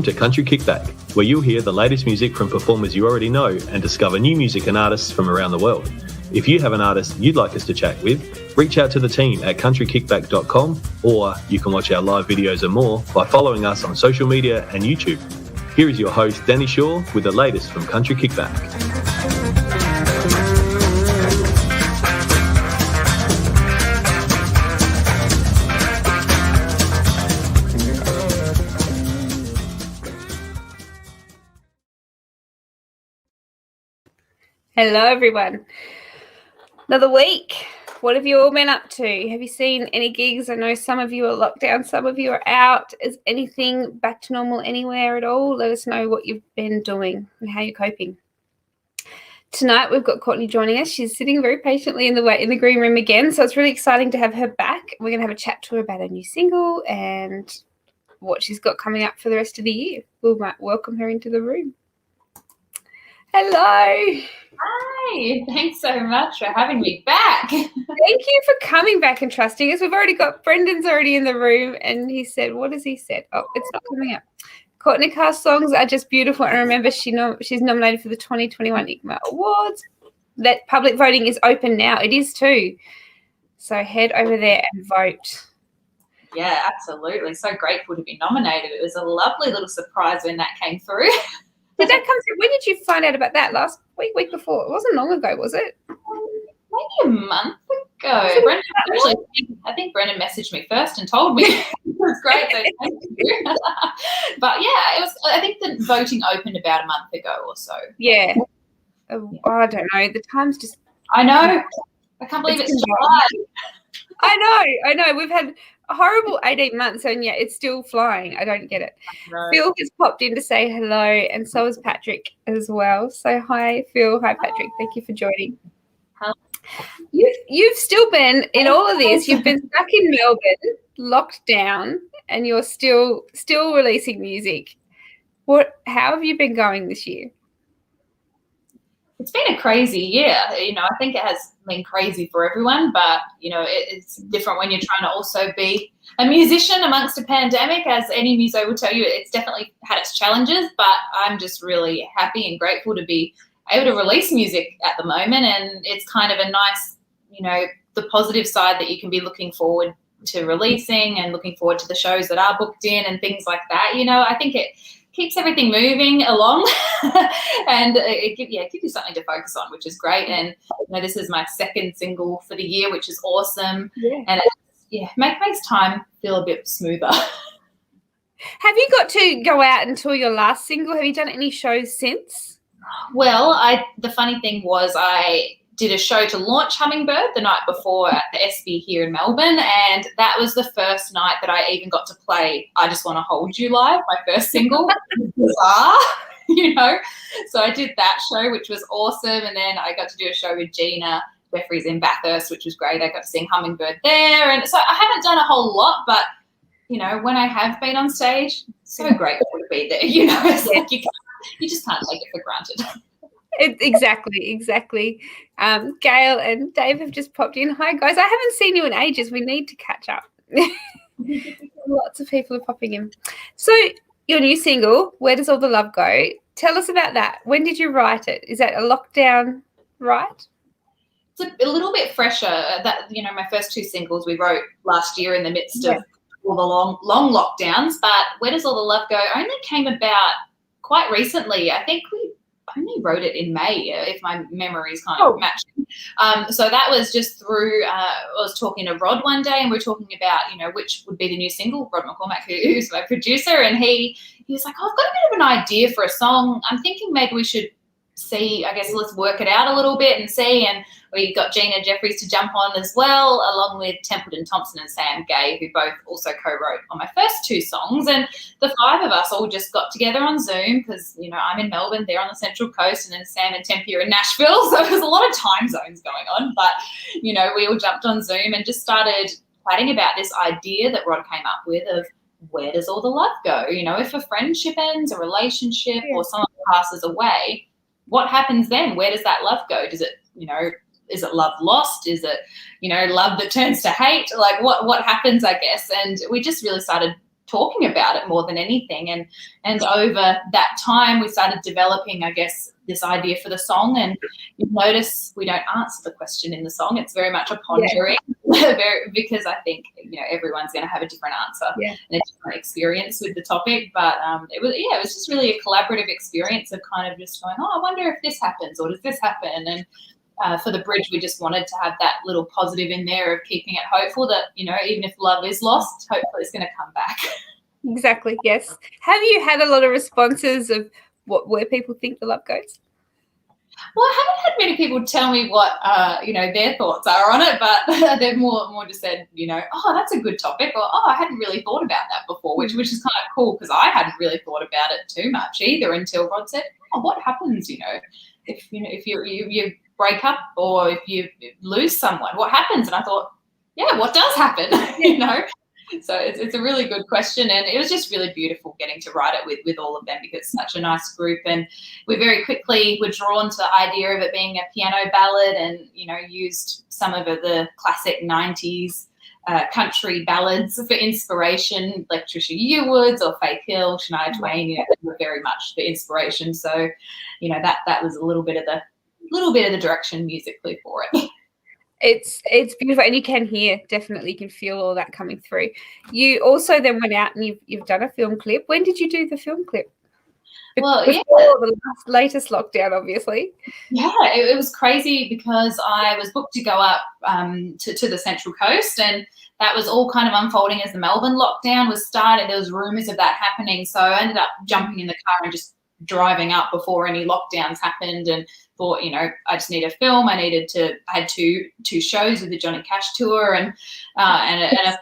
Welcome to Country Kickback, where you'll hear the latest music from performers you already know and discover new music and artists from around the world. If you have an artist you'd like us to chat with, reach out to the team at countrykickback.com, or you can watch our live videos and more by following us on social media and YouTube. Here is your host, Danny Shaw, with the latest from Country Kickback. Hello, everyone. Another week. What have you all been up to? Have you seen any gigs? I know some of you are locked down, some of you are out. Is anything back to normal anywhere at all? Let us know what you've been doing and how you're coping. Tonight we've got Courtney joining us. She's sitting very patiently in the green room again, so it's really exciting to have her back. We're going to have a chat to her about her new single and what she's got coming up for the rest of the year. We'll welcome her into the room. Hello. Hi, thanks so much for having me back. Thank you for coming back and trusting us. We've already got Brendan's already in the room, and he said, what has he said? Oh, it's not coming up. Courtney Keil's songs are just beautiful, and remember she's nominated for the 2021 IGMA Awards. That public voting is open now. It is too. So head over there and vote. Yeah, absolutely. So grateful to be nominated. It was a lovely little surprise when that came through. Did that come through? When did you find out about that? Last week before? It wasn't long ago, was it? Maybe a month ago. I think Brendan messaged me first and told me. It was great. So thank you. But yeah, it was. I think the voting opened about a month ago or so. Yeah. Oh, I don't know. The time's just. I know. I can't believe it's July. I know. We've had a horrible 18 months, and yet it's still flying. I don't get it. Phil has popped in to say hello, and so has Patrick as well. So hi, Phil. Hi, Patrick. Thank you for joining. Hello. You've still been in all of this. You've been stuck in Melbourne, locked down, and you're still releasing music. How have you been going this year? It's been a crazy year. I think it has been crazy for everyone, but, it's different when you're trying to also be a musician amongst a pandemic. As any muso will tell you, it's definitely had its challenges, but I'm just really happy and grateful to be able to release music at the moment. And it's kind of a nice, the positive side that you can be looking forward to releasing and looking forward to the shows that are booked in and things like that. I think it keeps everything moving along and it gives you something to focus on, which is great. And this is my second single for the year, which is awesome. Yeah. And it makes time feel a bit smoother. Have you got to go out and tour your last single? Have you done any shows since? Well, the funny thing was I did a show to launch Hummingbird the night before at the SB here in Melbourne, and that was the first night that I even got to play I Just Want to Hold You live, my first single. Bizarre, So I did that show, which was awesome, and then I got to do a show with Gina Jeffries in Bathurst, which was great. I got to sing Hummingbird there, and so I haven't done a whole lot, but, when I have been on stage, so grateful to be there, It's like you just can't take it for granted. Exactly. Gail and Dave have just popped in. Hi, guys. I haven't seen you in ages. We need to catch up. Lots of people are popping in. So your new single, Where Does All the Love Go? Tell us about that. When did you write it? Is that a lockdown write? It's a little bit fresher. That my first two singles we wrote last year in the midst of all the long lockdowns. But Where Does All the Love Go only came about quite recently. I think we only wrote it in May, if my memory is kind of matching. So that was just through, I was talking to Rod one day, and we were talking about, which would be the new single, Rod McCormack, who's my producer, and he was like, I've got a bit of an idea for a song. I'm thinking maybe we should see, I guess let's work it out a little bit and see. And we got Gina Jeffries to jump on as well, along with Templeton Thompson and Sam Gay, who both also co-wrote on my first two songs. And the five of us all just got together on Zoom because, I'm in Melbourne, they're on the Central Coast, and then Sam and Tempe are in Nashville. So there's a lot of time zones going on. But, we all jumped on Zoom and just started chatting about this idea that Rod came up with of where does all the love go? If a friendship ends, a relationship, or someone passes away, what happens then? Where does that love go? Does it, is it love lost? Is it, love that turns to hate? Like what happens, I guess? And we just really started talking about it more than anything. And over that time, we started developing, I guess, this idea for the song. And you notice we don't answer the question in the song. It's very much a pondering, because I think, everyone's going to have a different answer and a different experience with the topic. But it was just really a collaborative experience of kind of just going, I wonder if this happens, or does this happen? And for the bridge, we just wanted to have that little positive in there of keeping it hopeful that, even if love is lost, hopefully it's going to come back. Exactly, yes. Have you had a lot of responses of where people think the love goes? Well, I haven't had many people tell me what, their thoughts are on it, but they've more just said, that's a good topic, or, I hadn't really thought about that before, which is kind of cool, because I hadn't really thought about it too much either until Rod said, what happens, if you break up or if you lose someone, what happens? And I thought, what does happen? So it's a really good question, and it was just really beautiful getting to write it with all of them, because it's such a nice group. And we very quickly were drawn to the idea of it being a piano ballad, and used some of the classic 90s country ballads for inspiration, like Trisha Yearwood's or Faith Hill, Shania Twain. They were very much the inspiration. So that was a little bit of the direction musically for it. It's beautiful, and you can hear, definitely can feel all that coming through. You also then went out and you've done a film clip. When did you do the film clip? Well, before the latest lockdown, obviously. Yeah, it was crazy, because I was booked to go up to the Central Coast, and that was all kind of unfolding as the Melbourne lockdown was starting. There was rumours of that happening, so I ended up jumping in the car and just driving up before any lockdowns happened, and thought, I just need a film. I had two shows with the Johnny Cash tour, and a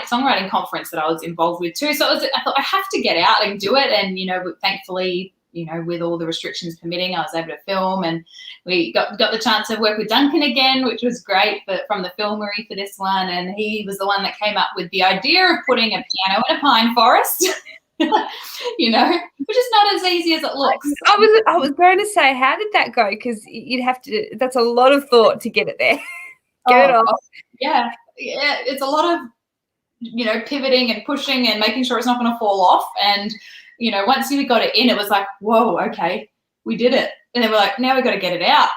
songwriting conference that I was involved with too. So I thought I have to get out and do it. And thankfully, with all the restrictions permitting, I was able to film, and we got the chance to work with Duncan again, which was great from the filmery for this one. And he was the one that came up with the idea of putting a piano in a pine forest. Which is not as easy as it looks. I was going to say, how did that go? Because you'd have to. That's a lot of thought to get it there. Get it off. Yeah. It's a lot of pivoting and pushing and making sure it's not going to fall off. And once we got it in, it was like, whoa, okay, we did it. And then we're like, now we've got to get it out.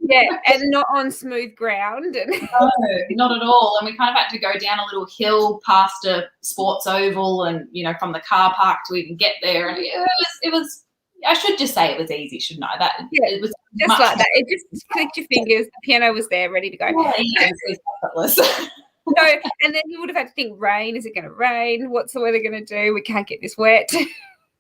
Yeah, and not on smooth ground. No, not at all. And we kind of had to go down a little hill past a sports oval, and from the car park to even get there. And it was. I should just say it was easy, shouldn't I? It was just like that. It just clicked your fingers. The piano was there, ready to go. It was effortless. No, and then you would have had to think, rain. Is it going to rain? What's the weather going to do? We can't get this wet.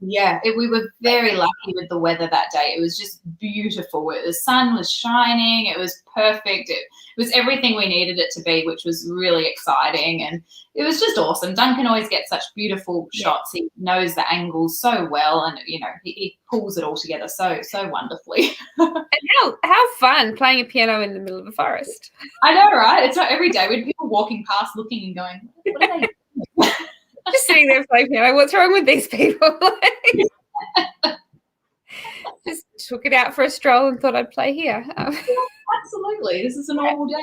Yeah, we were very lucky with the weather that day. It was just beautiful. The sun was shining. It was perfect. It was everything we needed it to be, which was really exciting. And it was just awesome. Duncan always gets such beautiful shots. He knows the angles so well, and, he pulls it all together so wonderfully. And how fun playing a piano in the middle of a forest. I know, right? It's not every day. We'd people walking past looking and going, what are they doing? Just sitting there playing piano. What's wrong with these people? Just took it out for a stroll and thought I'd play here. Absolutely. This is a normal day.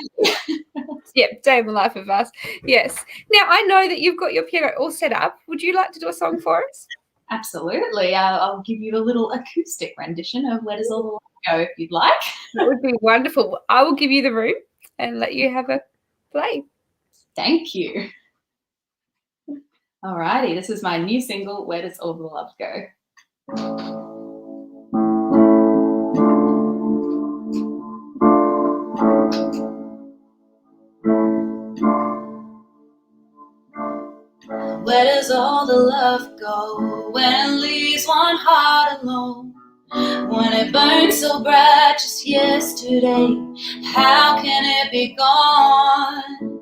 Yep, day in the life of us. Yes. Now, I know that you've got your piano all set up. Would you like to do a song for us? Absolutely. I'll give you a little acoustic rendition of Where Does All the Love Go, if you'd like. That would be wonderful. I will give you the room and let you have a play. Thank you. Alrighty, this is my new single, Where Does All the Love Go? Where does all the love go when it leaves one heart alone? When it burned so bright just yesterday, how can it be gone?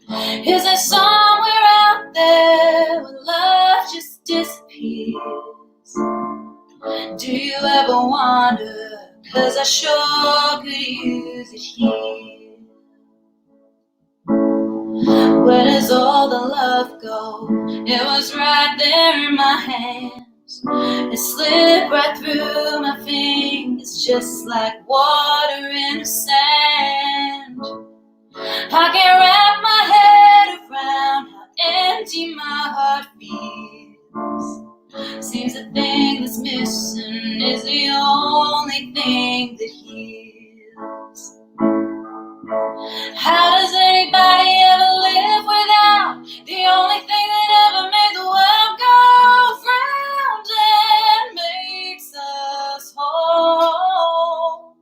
Is there somewhere out there where love just disappears? Do you ever wonder? 'Cause I sure could use it here. Where does all the love go? It was right there in my hands. It slipped right through my fingers just like water in the sand. I can't wrap my head around how empty my heart feels. listen is the only thing that heals. How does anybody ever live without the only thing that ever made the world go round and makes us whole?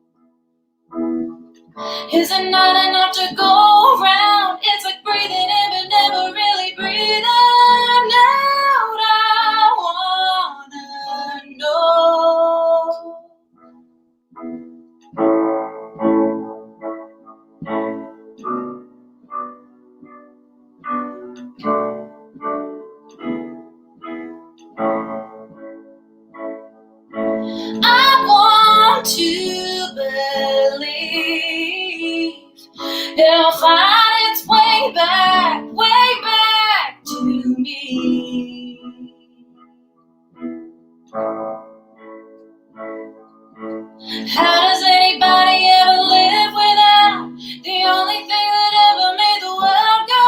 Is it not enough to go around? It's like breathing in but never really breathing out. I wanna know. I want to believe it'll find its way back to me. How does anybody ever live without the only thing that ever made the world go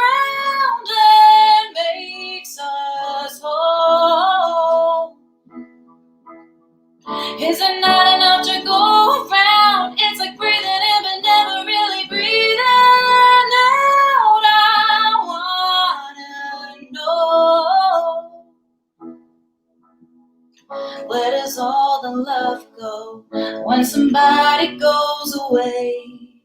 round and makes us whole? Is it not enough to go around? It's like breathing in but never really breathing out. I wanna know, where does all the love go when somebody goes away?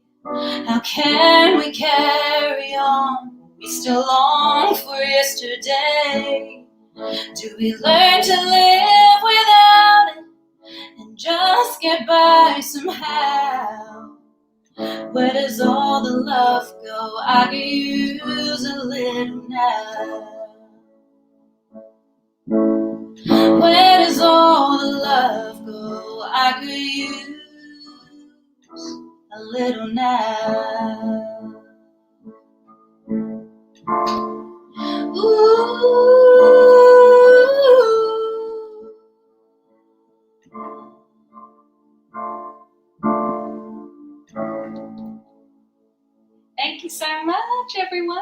How can we carry on? We still long for yesterday. Do we learn to live without it and just get by somehow? Where does all the love go? I could use a little now. Where does all the love go? I could use a little now. Ooh. Thank you so much, everyone.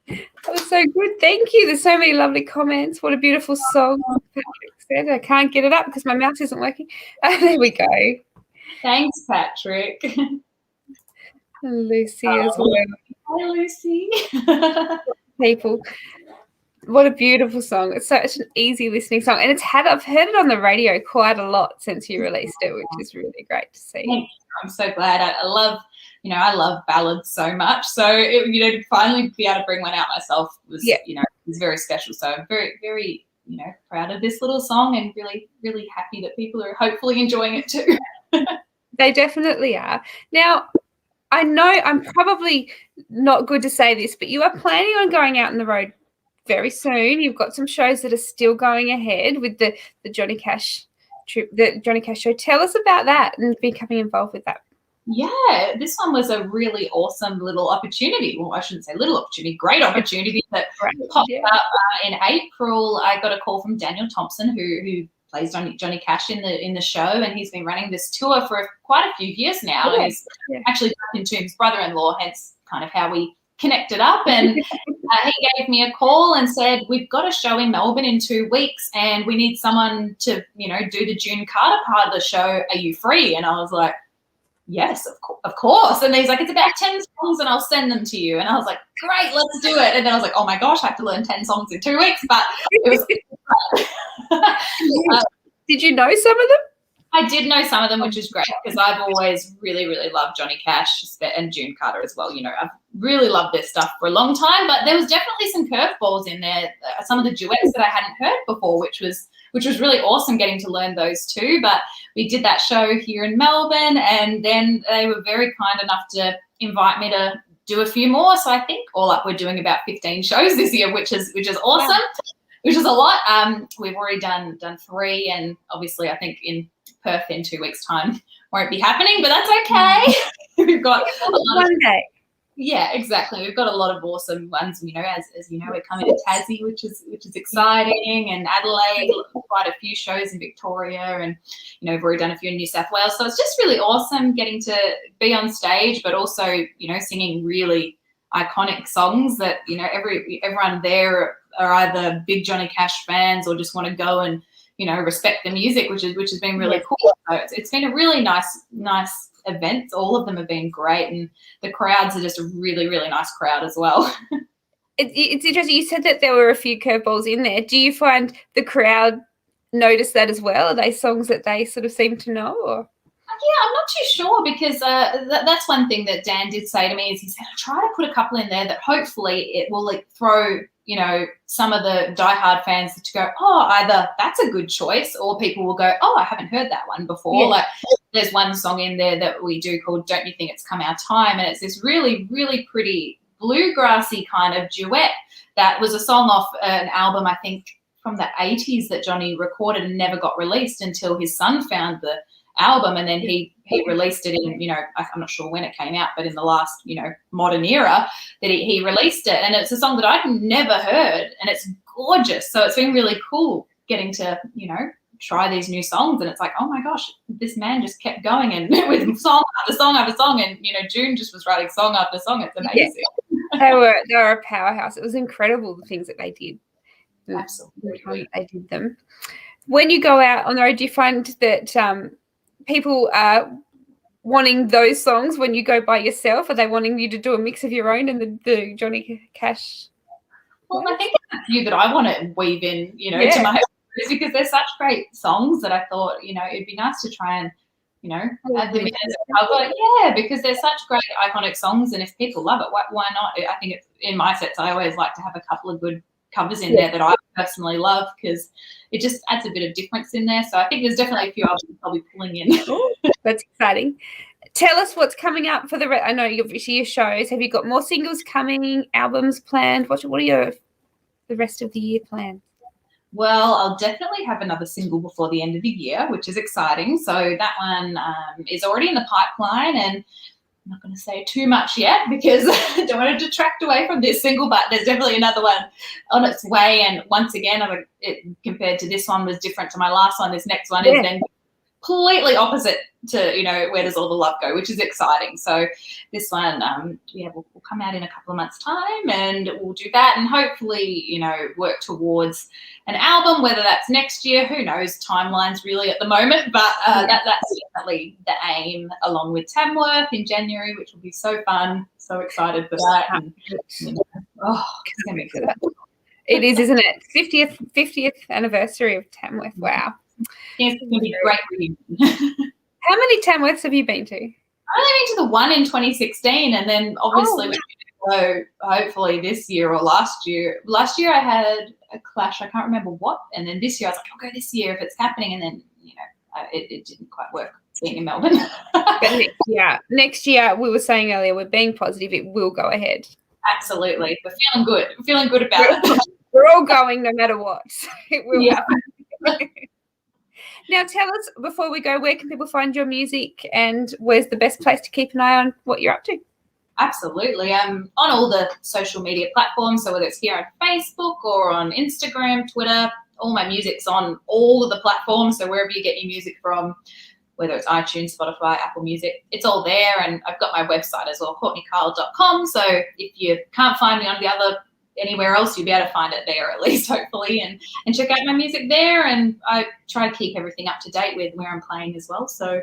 That was so good. Thank you. There's so many lovely comments. What a beautiful song. Patrick said. I can't get it up because my mouse isn't working. There we go. Thanks, Patrick. And Lucy as well. Hi, Lucy. People. What a beautiful song. It's such an easy listening song. And I've heard it on the radio quite a lot since you released it, which is really great to see. Thank you. I'm so glad. I love ballads so much. So, to finally be able to bring one out myself was, was very special. So I'm very, very, proud of this little song and really, really happy that people are hopefully enjoying it too. They definitely are. Now, I know I'm probably not good to say this, but you are planning on going out on the road very soon. You've got some shows that are still going ahead with the Johnny Cash trip, the Johnny Cash show. Tell us about that and becoming involved with that. Yeah, this one was a really awesome little opportunity. Well, I shouldn't say little opportunity, great opportunity that popped up in April. I got a call from Daniel Thompson, who plays Johnny Cash in the show, and he's been running this tour for quite a few years now. And he's actually talking to his brother-in-law, hence kind of how we connected up. And he gave me a call and said, we've got a show in Melbourne in 2 weeks and we need someone to, do the June Carter part of the show. Are you free? And I was like, yes, of course. And he's like, it's about 10 songs and I'll send them to you. And I was like, great, let's do it. And then I was like, oh my gosh, I have to learn 10 songs in 2 weeks. But it was Did you know some of them? I did know some of them, which is great because I've always really, really loved Johnny Cash and June Carter as well. I've really loved their stuff for a long time, but there was definitely some curveballs in there. Some of the duets that I hadn't heard before, which was really awesome getting to learn those too. But we did that show here in Melbourne, and then they were very kind enough to invite me to do a few more. So I think all up we're doing about 15 shows this year, which is awesome, which is a lot. We've already done 3, and obviously I think in Perth in 2 weeks' time won't be happening, but that's okay. We've got one day. Yeah, exactly. We've got a lot of awesome ones. As you know, we're coming to Tassie, which is exciting, and Adelaide, quite a few shows in Victoria, and we've already done a few in New South Wales. So it's just really awesome getting to be on stage, but also singing really iconic songs that everyone there are either big Johnny Cash fans or just want to go and respect the music, which has been really cool. So it's been a really nice event. All of them have been great, and the crowds are just a really, really nice crowd as well. It's interesting. You said that there were a few curveballs in there. Do you find the crowd notice that as well? Are they songs that they sort of seem to know? Or? Yeah, I'm not too sure, because that's one thing that Dan did say to me, is he said, try to put a couple in there that hopefully it will throw, some of the diehard fans to go, oh, either that's a good choice, or people will go, oh, I haven't heard that one before. Yeah. Like there's one song in there that we do called Don't You Think It's Come Our Time, and it's this really, really pretty bluegrassy kind of duet that was a song off an album, I think, from the 80s that Johnny recorded and never got released until his son found the album, and then he released it in, I'm not sure when it came out, but in the last, modern era that he released it. And it's a song that I've never heard, and it's gorgeous. So it's been really cool getting to, try these new songs. And it's like, oh my gosh, this man just kept going and with song after song after song. And, June just was writing song after song. It's amazing. Yeah. They were a powerhouse. It was incredible, the things that they did. Absolutely. They did them. When you go out on the road, do you find that people are wanting those songs when you go by yourself? Are they wanting you to do a mix of your own and the Johnny Cash? Well, I think there's a few that I want to weave in, to my, because they're such great songs that I thought, it'd be nice to try and, add them in as a cover. Yeah, because they're such great iconic songs, and if people love it, why not? I think it's, in my sets, I always like to have a couple of good covers in there that I personally love, because it just adds a bit of difference in there. So I think there's definitely a few albums I'll be pulling in. That's exciting. Tell us what's coming up for I know obviously your shows. Have you got more singles coming, albums planned? What are the rest of the year plans? Well, I'll definitely have another single before the end of the year, which is exciting. So that one is already in the pipeline, and I'm not going to say too much yet because I don't want to detract away from this single, but there's definitely another one on its way. And once again, compared to this one, was different to my last one. This next one is then completely opposite to, Where Does All the Love Go, which is exciting. So this one, will come out in a couple of months' time, and we'll do that, and hopefully, work towards an album, whether that's next year, who knows, timelines really at the moment, but that's definitely the aim, along with Tamworth in January, which will be so fun. So excited for that. And, it's gonna be good. It is, isn't it? 50th anniversary of Tamworth. Wow. Yes, it's going to be a great reunion. How many Tamworths have you been to? I've only been to the one in 2016, and then obviously we're going to go hopefully this year or last year. Last year I had a clash, I can't remember what, and then this year I was like, I'll go this year if it's happening, and then it didn't quite work being in Melbourne. But next year we were saying earlier, we're being positive, it will go ahead. Absolutely, we're feeling good. We're feeling good about it. We're all going no matter what. It will happen. Now, tell us, before we go, where can people find your music, and where's the best place to keep an eye on what you're up to? Absolutely. I'm on all the social media platforms, so whether it's here on Facebook or on Instagram, Twitter, all my music's on all of the platforms, so wherever you get your music from, whether it's iTunes, Spotify, Apple Music, it's all there, and I've got my website as well, CourtneyKeil.com, so if you can't find me on the other anywhere else, you'll be able to find it there at least, hopefully, and check out my music there. And I try to keep everything up to date with where I'm playing as well. So,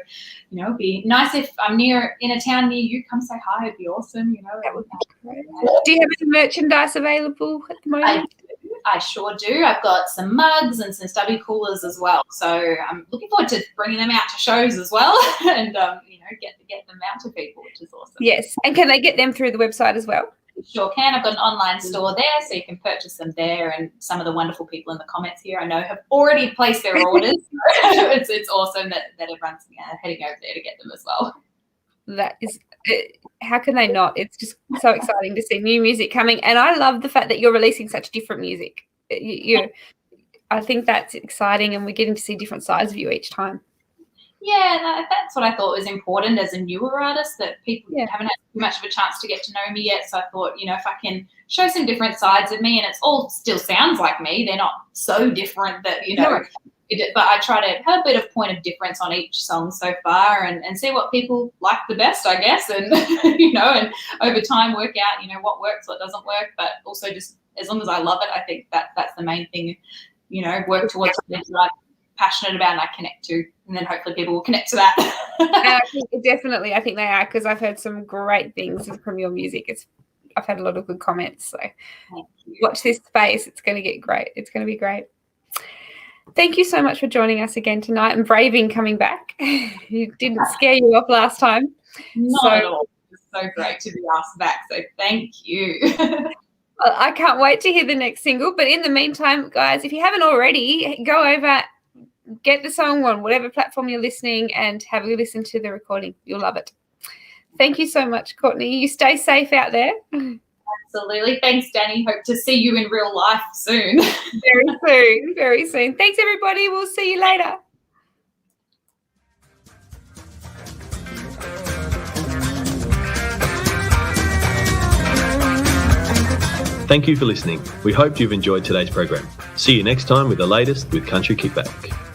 it'd be nice if I'm in a town near you, come say hi. It'd be awesome. That would be great. Do you have any merchandise available at the moment? I sure do. I've got some mugs and some stubby coolers as well. So I'm looking forward to bringing them out to shows as well, and get them out to people, which is awesome. Yes, and can they get them through the website as well? Sure can. I've got an online store there, so you can purchase them there, and some of the wonderful people in the comments here I know have already placed their orders. It's awesome that everyone's heading over there to get them as well. That is, how can they not? It's just so exciting to see new music coming, and I love the fact that you're releasing such different music. I think that's exciting, and we're getting to see different sides of you each time. Yeah, that's what I thought was important as a newer artist, that people haven't had too much of a chance to get to know me yet. So I thought, if I can show some different sides of me, and it's all still sounds like me, they're not so different that, but I try to have a bit of point of difference on each song so far, and see what people like the best, I guess, and, and over time work out, what works, what doesn't work, but also just as long as I love it, I think that's the main thing, work towards something like passionate about and I connect to, and then hopefully people will connect to that. Definitely, I think they are, because I've heard some great things from your music. I've had a lot of good comments, so watch this space. It's going to get great. It's going to be great. Thank you so much for joining us again tonight and braving coming back. You didn't scare you off last time. Not at all. It's so great to be asked back, so thank you. Well, I can't wait to hear the next single, but in the meantime, guys, if you haven't already, go over, get the song on whatever platform you're listening and have a listen to the recording. You'll love it. Thank you so much, Courtney. You stay safe out there. Absolutely. Thanks, Danny. Hope to see you in real life soon. Very soon. Very soon. Thanks, everybody. We'll see you later. Thank you for listening. We hope you've enjoyed today's program. See you next time with the latest with Country Kickback.